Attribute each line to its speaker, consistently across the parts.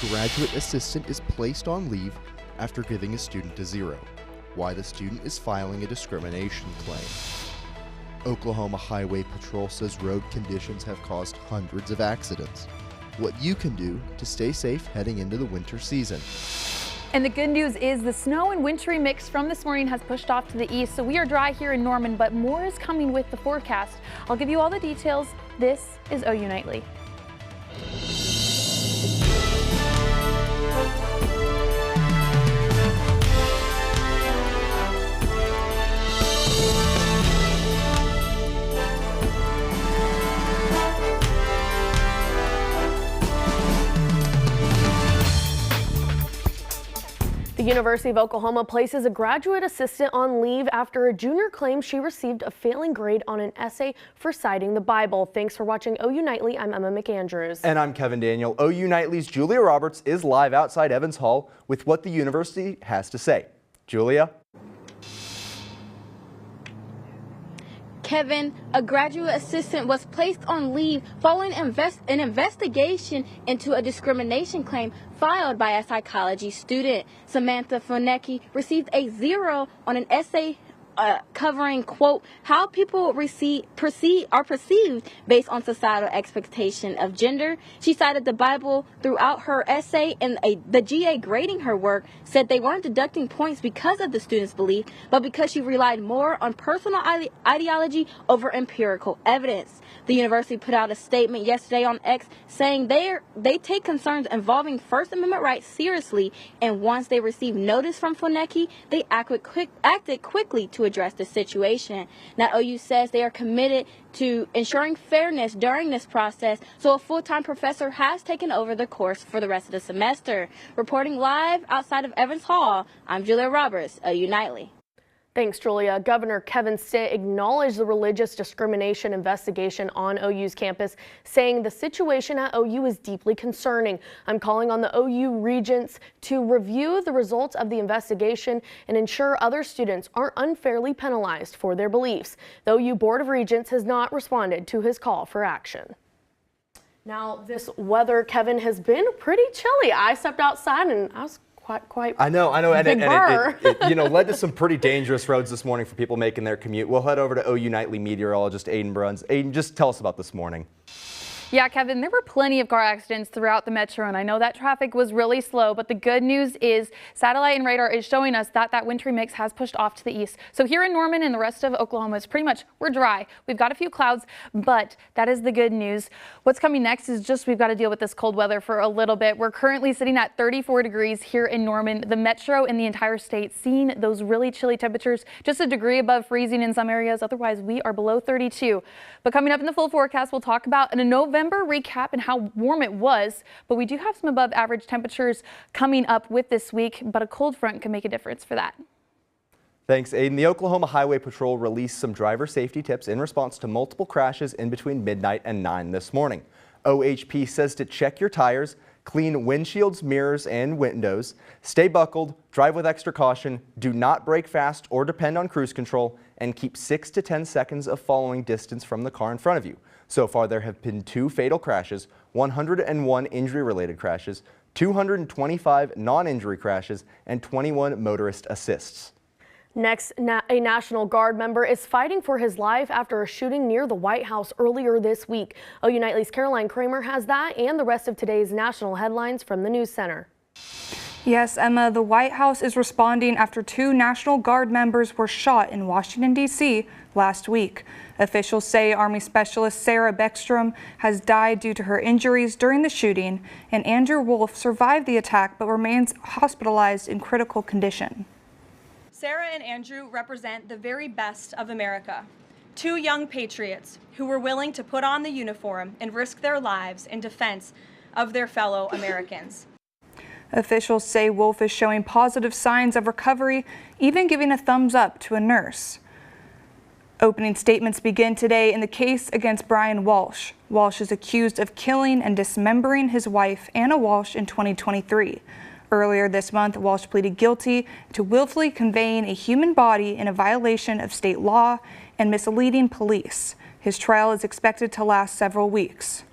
Speaker 1: graduate assistant is placed on leave after giving a student a 0. Why the student is filing a discrimination claim. Oklahoma Highway Patrol says road conditions have caused hundreds of accidents. What you can do to stay safe heading into the winter season.
Speaker 2: And the good news is the snow and wintry mix from this morning has pushed off to the east, so we are dry here in Norman, but more is coming with the forecast. I'll give you all the details. This is OU Nightly.
Speaker 3: The University of Oklahoma places a graduate assistant on leave after a junior claims she received a failing grade on an essay for citing the Bible. Thanks for watching OU Nightly. I'm Emma McAndrews.
Speaker 4: And I'm Kevin Daniel. OU Nightly's Julia Roberts is live outside Evans Hall with what the university has to say. Julia?
Speaker 5: Kevin, a graduate assistant, was placed on leave following an investigation into a discrimination claim filed by a psychology student. Samantha Fonecki received a 0 on an essay covering, quote, how people are perceived based on societal expectation of gender. She cited the Bible throughout her essay, and the GA grading her work said they weren't deducting points because of the student's belief, but because she relied more on personal ideology over empirical evidence. The university put out a statement yesterday on X saying they take concerns involving First Amendment rights seriously, and once they received notice from Fonecki, they acted quickly to address the situation. Now, OU says they are committed to ensuring fairness during this process, so a full-time professor has taken over the course for the rest of the semester. Reporting live outside of Evans Hall, I'm Julia Roberts, OU Nightly.
Speaker 3: Thanks, Julia. Governor Kevin Stitt acknowledged the religious discrimination investigation on OU's campus, saying the situation at OU is deeply concerning. I'm calling on the OU regents to review the results of the investigation and ensure other students aren't unfairly penalized for their beliefs. The OU Board of Regents has not responded to his call for action. Now, this weather, Kevin, has been pretty chilly. I stepped outside and I was quite
Speaker 4: I know, and
Speaker 3: it
Speaker 4: led to some pretty dangerous roads this morning for people making their commute. We'll head over to OU Nightly meteorologist Aiden Bruns. Aiden, just tell us about this morning.
Speaker 2: Yeah, Kevin, there were plenty of car accidents throughout the metro, and I know that traffic was really slow, but the good news is satellite and radar is showing us that wintry mix has pushed off to the east. So here in Norman and the rest of Oklahoma, it's pretty much, we're dry. We've got a few clouds, but that is the good news. What's coming next is just we've got to deal with this cold weather for a little bit. We're currently sitting at 34 degrees here in Norman. The metro and the entire state seeing those really chilly temperatures, just a degree above freezing in some areas. Otherwise, we are below 32. But coming up in the full forecast, we'll talk about a November recap and how warm it was, but we do have some above average temperatures coming up with this week, but a cold front can make a difference for that.
Speaker 4: Thanks, Aiden. The Oklahoma Highway Patrol released some driver safety tips in response to multiple crashes in between midnight and 9 this morning. OHP says to check your tires, clean windshields, mirrors, and windows, stay buckled, drive with extra caution, do not brake fast or depend on cruise control, and keep 6 to 10 seconds of following distance from the car in front of you. So far, there have been 2 fatal crashes, 101 injury-related crashes, 225 non-injury crashes, and 21 motorist assists.
Speaker 3: Next, a National Guard member is fighting for his life after a shooting near the White House earlier this week. OU Nightly's Caroline Kramer has that and the rest of today's national headlines from the News Center.
Speaker 6: Yes, Emma, the White House is responding after 2 National Guard members were shot in Washington, D.C. last week. Officials say Army Specialist Sarah Beckstrom has died due to her injuries during the shooting, and Andrew Wolf survived the attack but remains hospitalized in critical condition.
Speaker 7: Sarah and Andrew represent the very best of America. 2 young patriots who were willing to put on the uniform and risk their lives in defense of their fellow Americans.
Speaker 6: Officials say Wolf is showing positive signs of recovery, even giving a thumbs up to a nurse. Opening statements begin today in the case against Brian Walsh. Walsh is accused of killing and dismembering his wife, Anna Walsh, in 2023. Earlier this month, Walsh pleaded guilty to willfully conveying a human body in a violation of state law and misleading police. His trial is expected to last several weeks.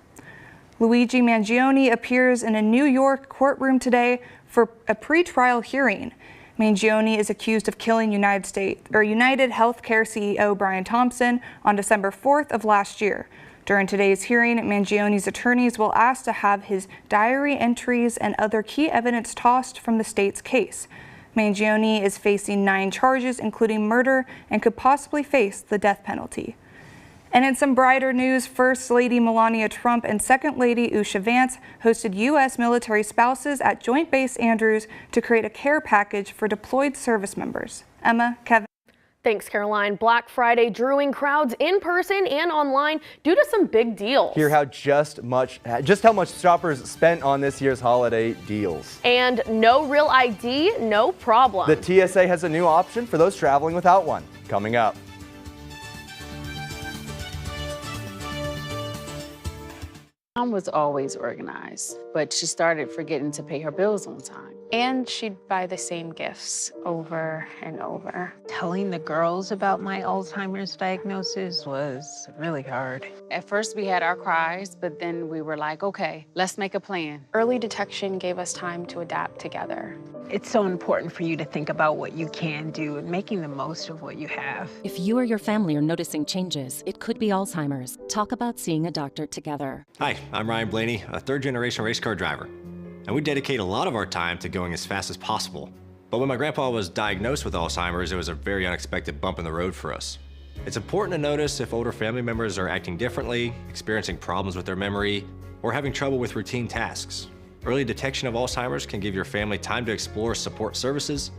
Speaker 6: Luigi Mangione appears in a New York courtroom today for a pretrial hearing. Mangione is accused of killing United Healthcare CEO Brian Thompson on December 4th of last year. During today's hearing, Mangione's attorneys will ask to have his diary entries and other key evidence tossed from the state's case. Mangione is facing 9 charges, including murder, and could possibly face the death penalty. And in some brighter news, First Lady Melania Trump and Second Lady Usha Vance hosted U.S. military spouses at Joint Base Andrews to create a care package for deployed service members. Emma, Kevin.
Speaker 3: Thanks, Caroline. Black Friday drew in crowds in person and online due to some big deals.
Speaker 4: Hear how just how much shoppers spent on this year's holiday deals.
Speaker 3: And no real ID, no problem.
Speaker 4: The TSA has a new option for those traveling without one. Coming up.
Speaker 8: Mom was always organized, but she started forgetting to pay her bills on time.
Speaker 9: And she'd buy the same gifts over and over.
Speaker 10: Telling the girls about my Alzheimer's diagnosis was really hard.
Speaker 8: At first we had our cries, but then we were like, okay, let's make a plan.
Speaker 9: Early detection gave us time to adapt together.
Speaker 10: It's so important for you to think about what you can do and making the most of what you have.
Speaker 11: If you or your family are noticing changes, it could be Alzheimer's. Talk about seeing a doctor together.
Speaker 12: Hi, I'm Ryan Blaney, a third-generation race car driver. And we dedicate a lot of our time to going as fast as possible. But when my grandpa was diagnosed with Alzheimer's, it was a very unexpected bump in the road for us. It's important to notice if older family members are acting differently, experiencing problems with their memory, or having trouble with routine tasks. Early detection of Alzheimer's can give your family time to explore support services,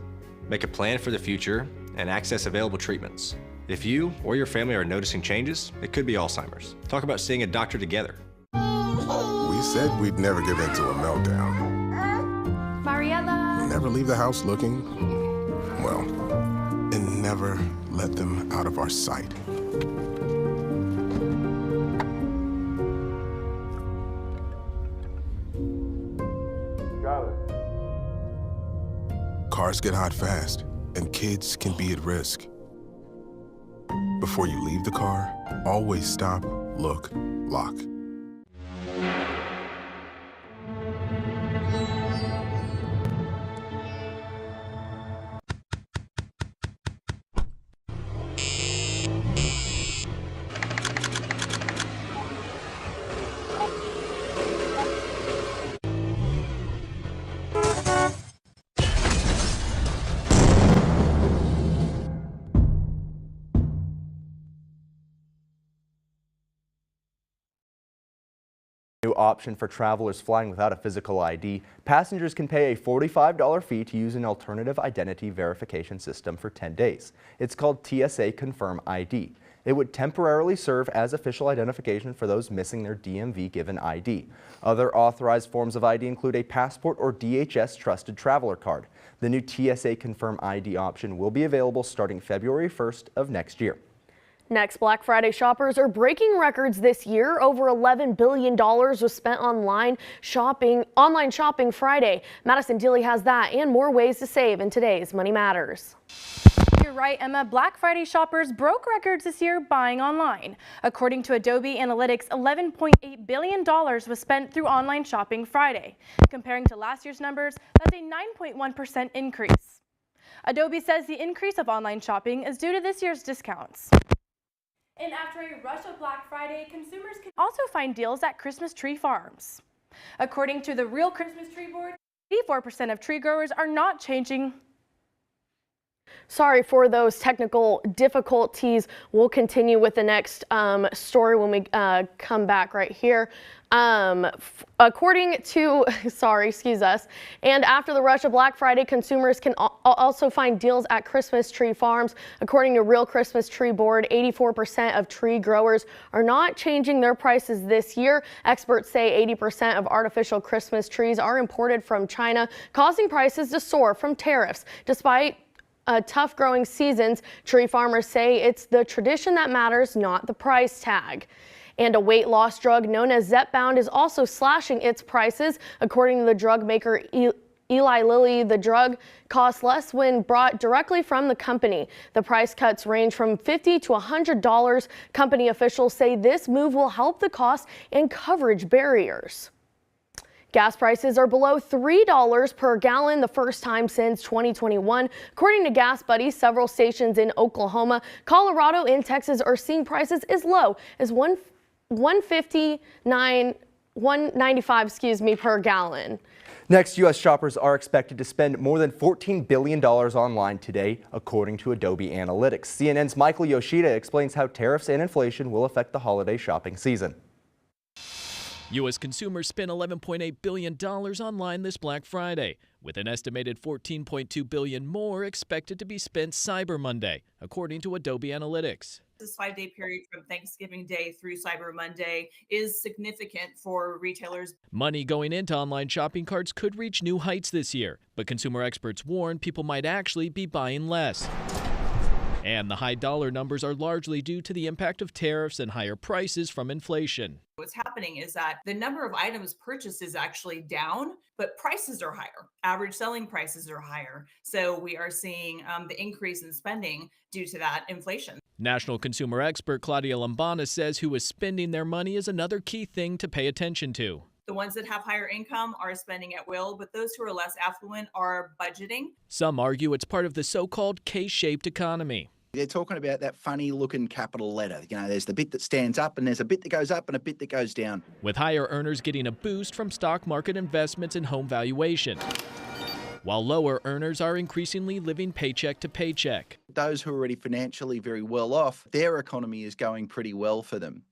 Speaker 12: make a plan for the future, and access available treatments. If you or your family are noticing changes, it could be Alzheimer's. Talk about seeing a doctor together.
Speaker 13: We said we'd never give in to a meltdown.
Speaker 5: Mariella.
Speaker 13: Never leave the house looking, well, and never let them out of our sight. Cars get hot fast, and kids can be at risk. Before you leave the car, always stop, look, lock.
Speaker 4: New option for travelers flying without a physical ID. Passengers can pay a $45 fee to use an alternative identity verification system for 10 days. It's called TSA Confirm ID. It would temporarily serve as official identification for those missing their DMV-given ID. Other authorized forms of ID include a passport or DHS Trusted Traveler Card. The new TSA Confirm ID option will be available starting February 1st of next year.
Speaker 3: Next, Black Friday shoppers are breaking records this year. Over $11 billion was spent online shopping Friday. Madison Dealey has that and more ways to save in today's Money Matters.
Speaker 7: You're right, Emma. Black Friday shoppers broke records this year buying online. According to Adobe Analytics, $11.8 billion was spent through online shopping Friday. Comparing to last year's numbers, that's a 9.1% increase. Adobe says the increase of online shopping is due to this year's discounts. And after a rush of Black Friday, consumers can also find deals at Christmas tree farms. According to the Real Christmas Tree Board, 84% of tree growers are not changing.
Speaker 3: Sorry for those technical difficulties. We'll continue with the next story when we come back right here. According to, excuse us, and after the rush of Black Friday, consumers can also find deals at Christmas tree farms. According to Real Christmas Tree Board, 84% of tree growers are not changing their prices this year. Experts say 80% of artificial Christmas trees are imported from China, causing prices to soar from tariffs. Despite tough growing seasons, tree farmers say it's the tradition that matters, not the price tag. And a weight loss drug known as Zepbound is also slashing its prices. According to the drug maker Eli Lilly, the drug costs less when brought directly from the company. The price cuts range from $50 to $100. Company officials say this move will help the cost and coverage barriers. Gas prices are below $3 per gallon the first time since 2021. According to Gas Buddy, several stations in Oklahoma, Colorado, and Texas are seeing prices as low as $1.95 per gallon.
Speaker 4: Next, U.S. shoppers are expected to spend more than $14 billion online today, according to Adobe Analytics. CNN's Michael Yoshida explains how tariffs and inflation will affect the holiday shopping season.
Speaker 14: U.S. consumers spent $11.8 billion online this Black Friday, with an estimated $14.2 billion more expected to be spent Cyber Monday, according to Adobe Analytics.
Speaker 15: This 5-day period from Thanksgiving Day through Cyber Monday is significant for retailers.
Speaker 14: Money going into online shopping carts could reach new heights this year, but consumer experts warn people might actually be buying less. And the high dollar numbers are largely due to the impact of tariffs and higher prices from inflation.
Speaker 15: What's happening is that the number of items purchased is actually down, but prices are higher. Average selling prices are higher. So we are seeing the increase in spending due to that inflation.
Speaker 14: National consumer expert Claudia Lombana says who is spending their money is another key thing to pay attention to.
Speaker 15: The ones that have higher income are spending at will, but those who are less affluent are budgeting.
Speaker 14: Some argue it's part of the so-called K-shaped economy.
Speaker 16: They're talking about that funny looking capital letter. You know, there's the bit that stands up and there's a bit that goes up and a bit that goes down.
Speaker 14: With higher earners getting a boost from stock market investments and home valuation, while lower earners are increasingly living paycheck to paycheck.
Speaker 16: Those who are already financially very well off, their economy is going pretty well for them.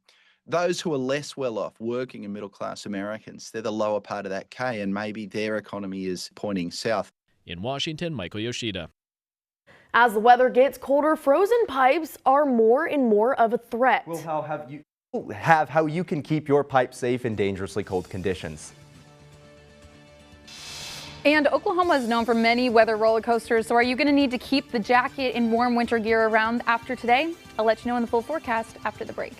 Speaker 16: Those who are less well off, working and middle class Americans, they're the lower part of that K, and maybe their economy is pointing south.
Speaker 14: In Washington, Michael Yoshida.
Speaker 3: As the weather gets colder, frozen pipes are more and more of a threat.
Speaker 4: Well, how you can keep your pipe safe in dangerously cold conditions.
Speaker 2: And Oklahoma is known for many weather roller coasters, so are you going to need to keep the jacket and warm winter gear around after today? I'll let you know in the full forecast after the break.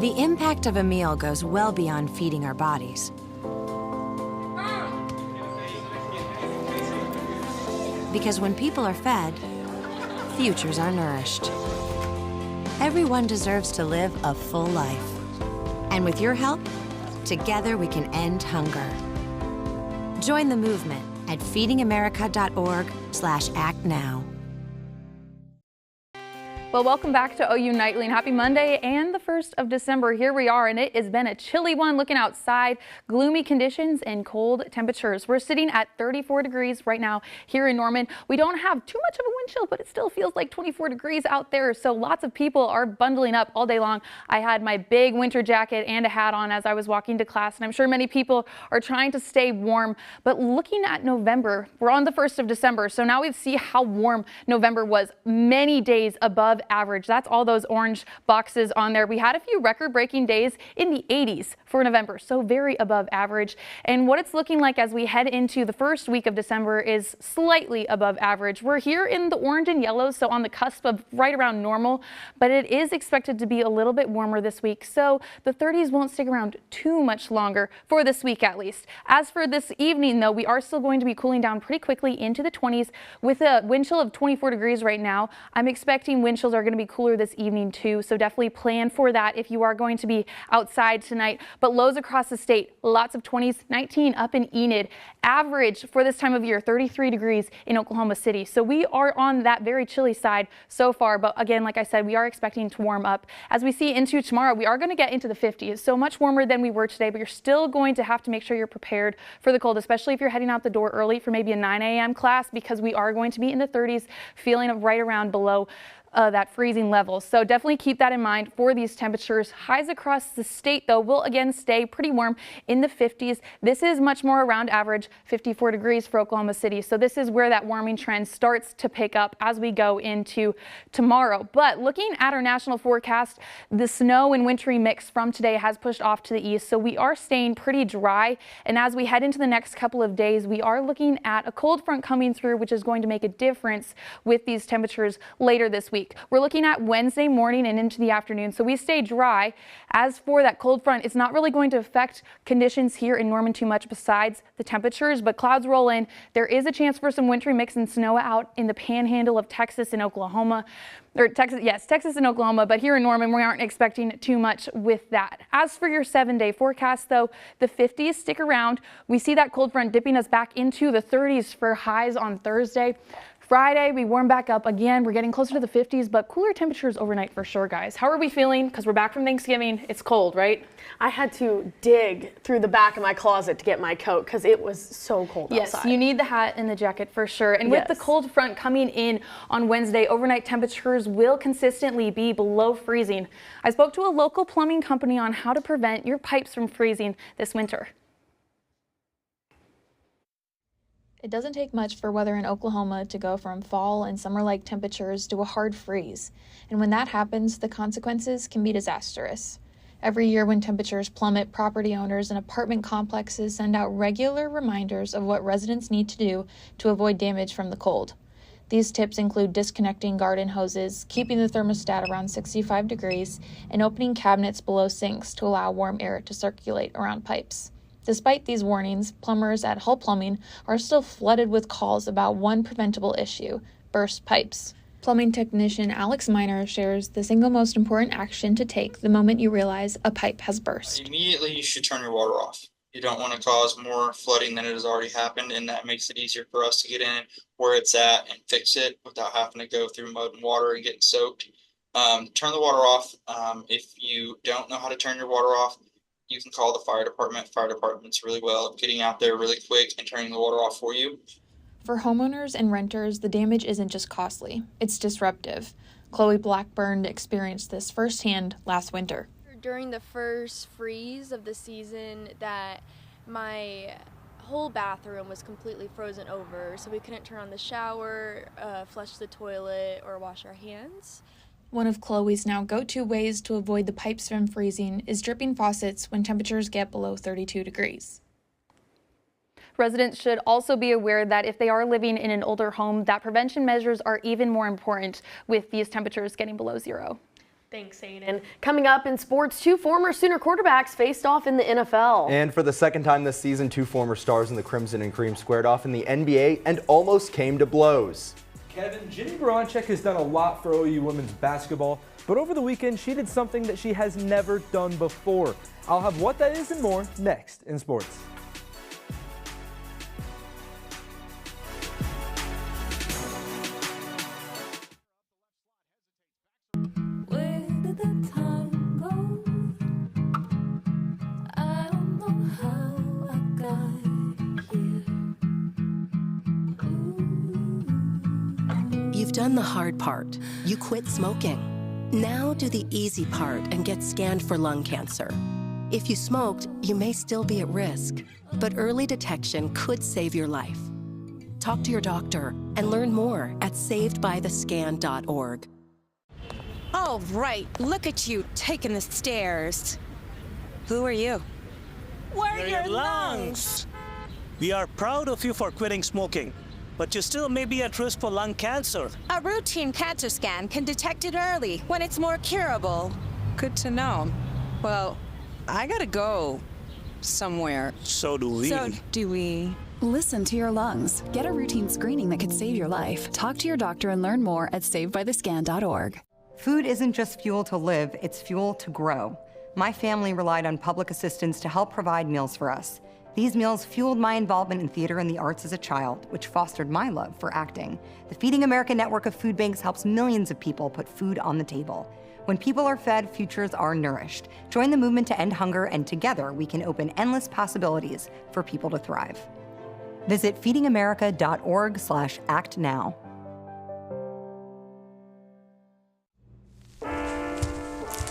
Speaker 17: The impact of a meal goes well beyond feeding our bodies. Because when people are fed, futures are nourished. Everyone deserves to live a full life. And with your help, together we can end hunger. Join the movement at feedingamerica.org/act now.
Speaker 2: Well, welcome back to OU Nightly and happy Monday and the 1st of December. Here we are, and it has been a chilly one looking outside. Gloomy conditions and cold temperatures. We're sitting at 34 degrees right now here in Norman. We don't have too much of a wind chill, but it still feels like 24 degrees out there. So lots of people are bundling up all day long. I had my big winter jacket and a hat on as I was walking to class, and I'm sure many people are trying to stay warm. But looking at November, we're on the 1st of December. So now we see how warm November was, many days above above average. That's all those orange boxes on there. We had a few record-breaking days in the 80s for November, so very above average. And what it's looking like as we head into the first week of December is slightly above average. We're here in the orange and yellow, so on the cusp of right around normal, but it is expected to be a little bit warmer this week, so the 30s won't stick around too much longer for this week at least. As for this evening, though, we are still going to be cooling down pretty quickly into the 20s with a wind chill of 24 degrees right now. I'm expecting wind chills are going to be cooler this evening too, so definitely plan for that if you are going to be outside tonight. But lows across the state, lots of 20s, 19 up in Enid. Average for this time of year, 33 degrees in Oklahoma City. So we are on that very chilly side so far, but again, like I said, we are expecting to warm up. As we see into tomorrow, we are going to get into the 50s, so much warmer than we were today, but you're still going to have to make sure you're prepared for the cold, especially if you're heading out the door early for maybe a 9 a.m. class, because we are going to be in the 30s, feeling right around below that freezing level. So definitely keep that in mind for these temperatures. Highs across the state, though, will again stay pretty warm in the 50s. This is much more around average, 54 degrees for Oklahoma City. So this is where that warming trend starts to pick up as we go into tomorrow. But looking at our national forecast, the snow and wintry mix from today has pushed off to the east. So we are staying pretty dry. And as we head into the next couple of days, we are looking at a cold front coming through, which is going to make a difference with these temperatures later this week. We're looking at Wednesday morning and into the afternoon, so we stay dry. As for that cold front, it's not really going to affect conditions here in Norman too much besides the temperatures, but clouds roll in. There is a chance for some wintry mix and snow out in the panhandle of Texas and Oklahoma. Or Texas and Oklahoma, but here in Norman, we aren't expecting too much with that. As for your 7-day forecast, though, the 50s stick around. We see that cold front dipping us back into the 30s for highs on Thursday. Friday, we warm back up again. We're getting closer to the 50s, but cooler temperatures overnight for sure, guys. How are we feeling? Because we're back from Thanksgiving. It's cold, right?
Speaker 3: I had to dig through the back of my closet to get my coat because it was so cold outside.
Speaker 2: Yes, you need the hat and the jacket for sure. And with the cold front coming in on Wednesday, overnight temperatures will consistently be below freezing. I spoke to a local plumbing company on how to prevent your pipes from freezing this winter.
Speaker 18: It doesn't take much for weather in Oklahoma to go from fall and summer-like temperatures to a hard freeze. And when that happens, the consequences can be disastrous. Every year when temperatures plummet, property owners and apartment complexes send out regular reminders of what residents need to do to avoid damage from the cold. These tips include disconnecting garden hoses, keeping the thermostat around 65 degrees, and opening cabinets below sinks to allow warm air to circulate around pipes. Despite these warnings, plumbers at Hull Plumbing are still flooded with calls about one preventable issue: burst pipes. Plumbing technician Alex Miner shares the single most important action to take the moment you realize a pipe has burst.
Speaker 19: Immediately, you should turn your water off. You don't want to cause more flooding than it has already happened, and that makes it easier for us to get in where it's at and fix it without having to go through mud and water and getting soaked. Turn the water off. If you don't know how to turn your water off, you can call the fire department. Fire department's really well at getting out there really quick and turning the water off for you.
Speaker 18: For homeowners and renters, the damage isn't just costly, it's disruptive. Chloe Blackburn experienced this firsthand last winter.
Speaker 20: During the first freeze of the season, that my whole bathroom was completely frozen over, so we couldn't turn on the shower, flush the toilet, or wash our hands.
Speaker 18: One of Chloe's now go-to ways to avoid the pipes from freezing is dripping faucets when temperatures get below 32 degrees.
Speaker 2: Residents should also be aware that if they are living in an older home, that prevention measures are even more important with these temperatures getting below zero.
Speaker 3: Thanks, Aiden. Coming up in sports, 2 former Sooner quarterbacks faced off in the NFL.
Speaker 4: And for the second time this season, 2 former stars in the Crimson and Cream squared off in the NBA and almost came to blows.
Speaker 21: Kevin, Ginny Baranczyk has done a lot for OU women's basketball, but over the weekend she did something that she has never done before. I'll have what that is and more next in sports.
Speaker 22: You've done the hard part. You quit smoking. Now do the easy part and get scanned for lung cancer. If you smoked, you may still be at risk, but early detection could save your life. Talk to your doctor and learn more at savedbythescan.org.
Speaker 1: Oh, right. Look at you taking the stairs. Who are you?
Speaker 6: We're your lungs. We are proud of you for quitting smoking, but you still may be at risk for lung cancer.
Speaker 1: A routine cancer scan can detect it early when it's more curable. Good to know. Well, I gotta go somewhere.
Speaker 6: So do we.
Speaker 23: Listen to your lungs. Get a routine screening that could save your life. Talk to your doctor and learn more at savedbythescan.org.
Speaker 24: Food isn't just fuel to live, it's fuel to grow. My family relied on public assistance to help provide meals for us. These meals fueled my involvement in theater and the arts as a child, which fostered my love for acting. The Feeding America network of food banks helps millions of people put food on the table. When people are fed, futures are nourished. Join the movement to end hunger, and together we can open endless possibilities for people to thrive. Visit feedingamerica.org/actnow.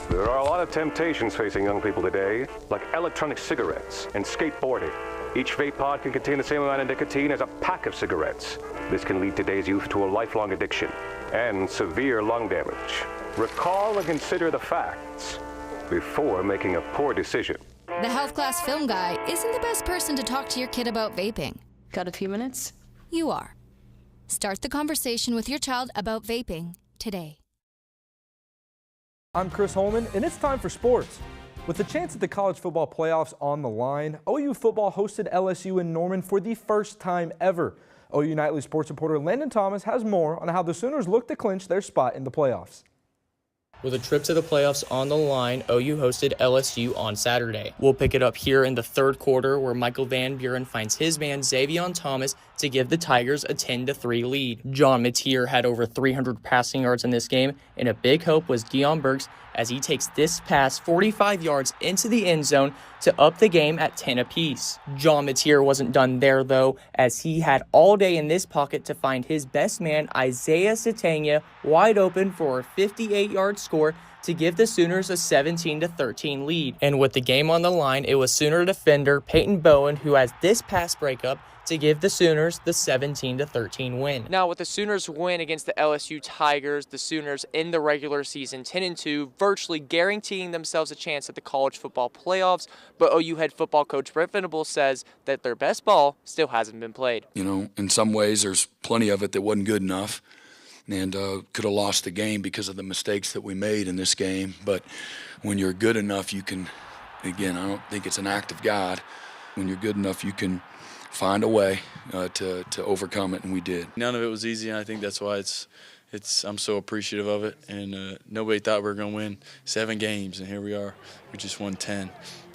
Speaker 25: There are a lot of temptations facing young people today, like electronic cigarettes and skateboarding. Each vape pod can contain the same amount of nicotine as a pack of cigarettes. This can lead today's youth to a lifelong addiction and severe lung damage. Recall and consider the facts before making a poor decision.
Speaker 26: The health class film guy isn't the best person to talk to your kid about vaping.
Speaker 3: Got a few minutes?
Speaker 26: You are. Start the conversation with your child about vaping today.
Speaker 21: I'm Chris Holman, and it's time for sports. With the chance at the college football playoffs on the line, OU football hosted LSU in Norman for the first time ever. OU Nightly sports reporter Landon Thomas has more on how the Sooners look to clinch their spot in the playoffs.
Speaker 27: With a trip to the playoffs on the line, OU hosted LSU on Saturday. We'll pick it up here in the third quarter, where Michael Van Buren finds his man Xavion Thomas to give the Tigers a 10-3 lead. John Mateer had over 300 passing yards in this game, and a big hope was Deion Burks as he takes this pass 45 yards into the end zone to up the game at 10 apiece. John Mateer wasn't done there, though, as he had all day in this pocket to find his best man, Isaiah Satania, wide open for a 58-yard score to give the Sooners a 17-13 lead. And with the game on the line, it was Sooner defender Peyton Bowen who has this pass breakup to give the Sooners the 17-13 win. Now, with the Sooners' win against the LSU Tigers, the Sooners in the regular season 10-2, virtually guaranteeing themselves a chance at the college football playoffs. But OU head football coach Brent Venables says that their best ball still hasn't been played.
Speaker 28: You know, in some ways, there's plenty of it that wasn't good enough, and could have lost the game because of the mistakes that we made in this game. But when you're good enough, you can, again, I don't think it's an act of God. When you're good enough, you can find a way to overcome it, and we did.
Speaker 29: None of it was easy, and I think that's why I'm so appreciative of it. And nobody thought we were going to win 7 games, and here we are. We just won 10,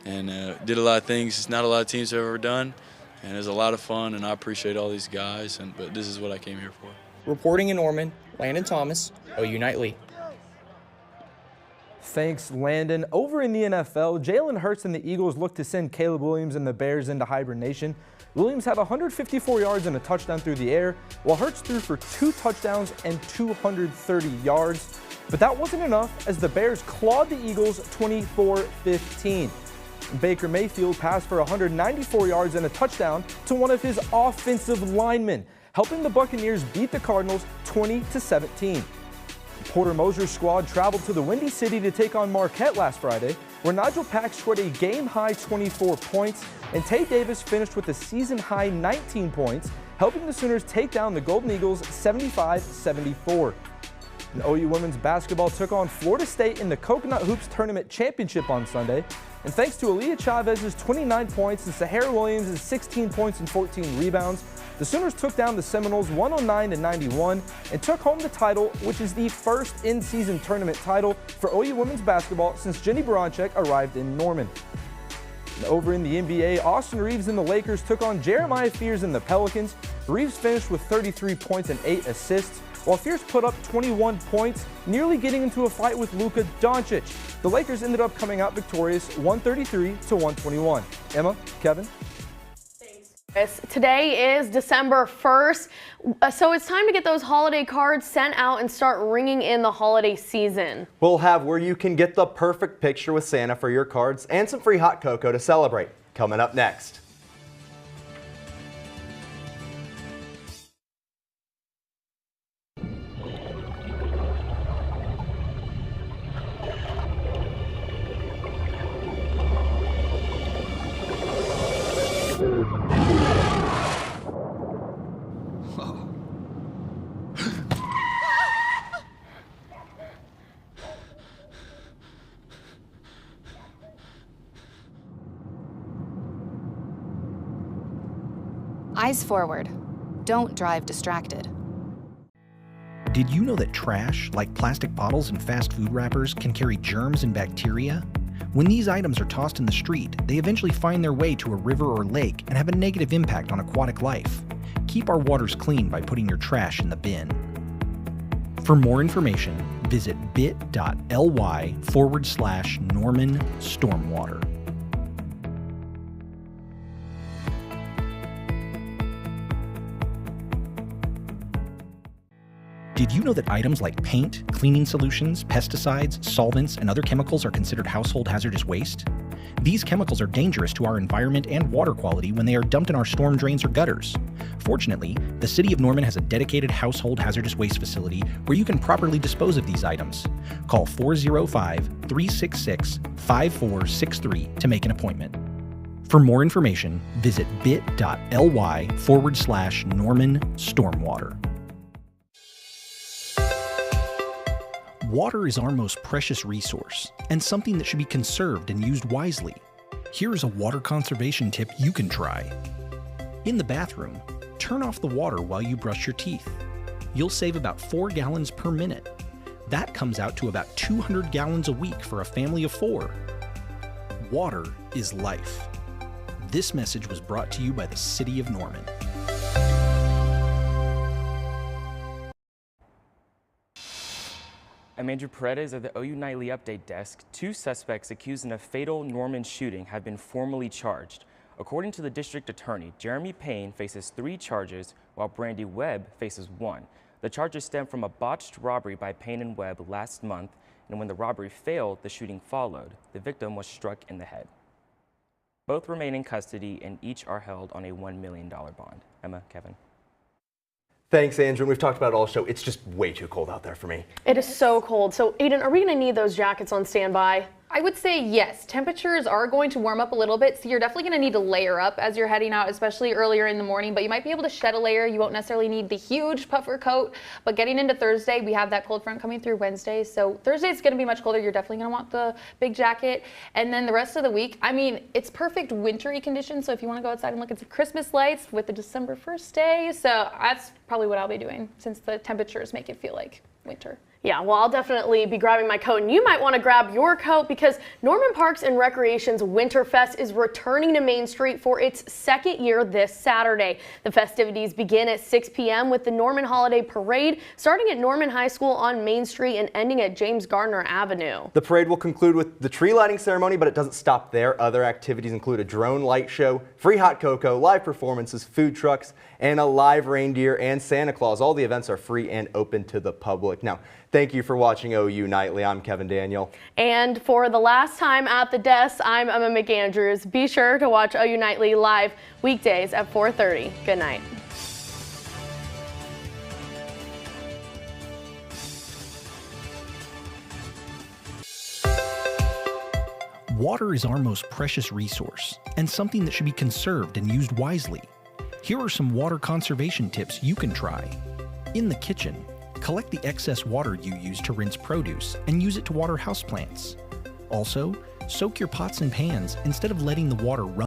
Speaker 29: and did a lot of things not a lot of teams have ever done, and it was a lot of fun. And I appreciate all these guys, but this is what I came here for.
Speaker 27: Reporting in Norman, Landon Thomas, OU Nightly.
Speaker 21: Thanks, Landon. Over in the NFL, Jalen Hurts and the Eagles look to send Caleb Williams and the Bears into hibernation. Williams had 154 yards and a touchdown through the air, while Hurts threw for 2 touchdowns and 230 yards. But that wasn't enough as the Bears clawed the Eagles 24-15. Baker Mayfield passed for 194 yards and a touchdown to one of his offensive linemen, helping the Buccaneers beat the Cardinals 20-17. Porter Moser's squad traveled to the Windy City to take on Marquette last Friday, where Nigel Pack scored a game-high 24 points, and Tay Davis finished with a season-high 19 points, helping the Sooners take down the Golden Eagles 75-74. And OU women's basketball took on Florida State in the Coconut Hoops Tournament Championship on Sunday. And thanks to Aaliyah Chavez's 29 points and Sahara Williams' 16 points and 14 rebounds, the Sooners took down the Seminoles 109-91 and took home the title, which is the first in-season tournament title for OU women's basketball since Jenny Baranczyk arrived in Norman. And over in the NBA, Austin Reeves and the Lakers took on Jeremiah Fears and the Pelicans. Reeves finished with 33 points and 8 assists, while Fears put up 21 points, nearly getting into a fight with Luka Doncic. The Lakers ended up coming out victorious 133-121. Emma, Kevin?
Speaker 3: Today is December 1st, so it's time to get those holiday cards sent out and start ringing in the holiday season.
Speaker 4: We'll have where you can get the perfect picture with Santa for your cards and some free hot cocoa to celebrate. Coming up next.
Speaker 23: Eyes forward. Don't drive distracted.
Speaker 5: Did you know that trash, like plastic bottles and fast food wrappers, can carry germs and bacteria? When these items are tossed in the street, they eventually find their way to a river or lake and have a negative impact on aquatic life. Keep our waters clean by putting your trash in the bin. For more information, visit bit.ly/Norman Stormwater. Did you know that items like paint, cleaning solutions, pesticides, solvents, and other chemicals are considered household hazardous waste? These chemicals are dangerous to our environment and water quality when they are dumped in our storm drains or gutters. Fortunately, the City of Norman has a dedicated household hazardous waste facility where you can properly dispose of these items. Call 405-366-5463 to make an appointment. For more information, visit bit.ly/Norman Stormwater. Water is our most precious resource and something that should be conserved and used wisely. Here is a water conservation tip you can try. In the bathroom, turn off the water while you brush your teeth. You'll save about 4 gallons per minute. That comes out to about 200 gallons a week for a family of 4. Water is life. This message was brought to you by the City of Norman.
Speaker 7: I'm Andrew Paredes at the OU Nightly Update Desk. 2 suspects accused in a fatal Norman shooting have been formally charged. According to the district attorney, Jeremy Payne faces 3 charges, while Brandy Webb faces 1. The charges stem from a botched robbery by Payne and Webb last month, and when the robbery failed, the shooting followed. The victim was struck in the head. Both remain in custody, and each are held on a $1 million bond. Emma, Kevin.
Speaker 4: Thanks, Andrew. We've talked about it all show. It's just way too cold out there for me.
Speaker 3: It is so cold. So, Aiden, are we going to need those jackets on standby?
Speaker 2: I would say yes. Temperatures are going to warm up a little bit, so you're definitely going to need to layer up as you're heading out, especially earlier in the morning, but you might be able to shed a layer. You won't necessarily need the huge puffer coat, but getting into Thursday, we have that cold front coming through Wednesday, so Thursday is going to be much colder. You're definitely going to want the big jacket, and then the rest of the week, I mean, it's perfect wintry conditions, so if you want to go outside and look at some Christmas lights with the December 1st day, so that's probably what I'll be doing since the temperatures make it feel like winter.
Speaker 3: Yeah, well, I'll definitely be grabbing my coat, and you might want to grab your coat because Norman Parks and Recreation's Winterfest is returning to Main Street for its 2nd year this Saturday. The festivities begin at 6 p.m. with the Norman Holiday Parade, starting at Norman High School on Main Street and ending at James Gardner Avenue.
Speaker 4: The parade will conclude with the tree lighting ceremony, but it doesn't stop there. Other activities include a drone light show, free hot cocoa, live performances, food trucks, and a live reindeer and Santa Claus. All the events are free and open to the public. Now, thank you for watching OU Nightly. I'm Kevin Daniel.
Speaker 3: And for the last time at the desk, I'm Emma McAndrews. Be sure to watch OU Nightly live weekdays at 4:30. Good night.
Speaker 5: Water is our most precious resource and something that should be conserved and used wisely. Here are some water conservation tips you can try. In the kitchen, collect the excess water you use to rinse produce and use it to water houseplants. Also, soak your pots and pans instead of letting the water run.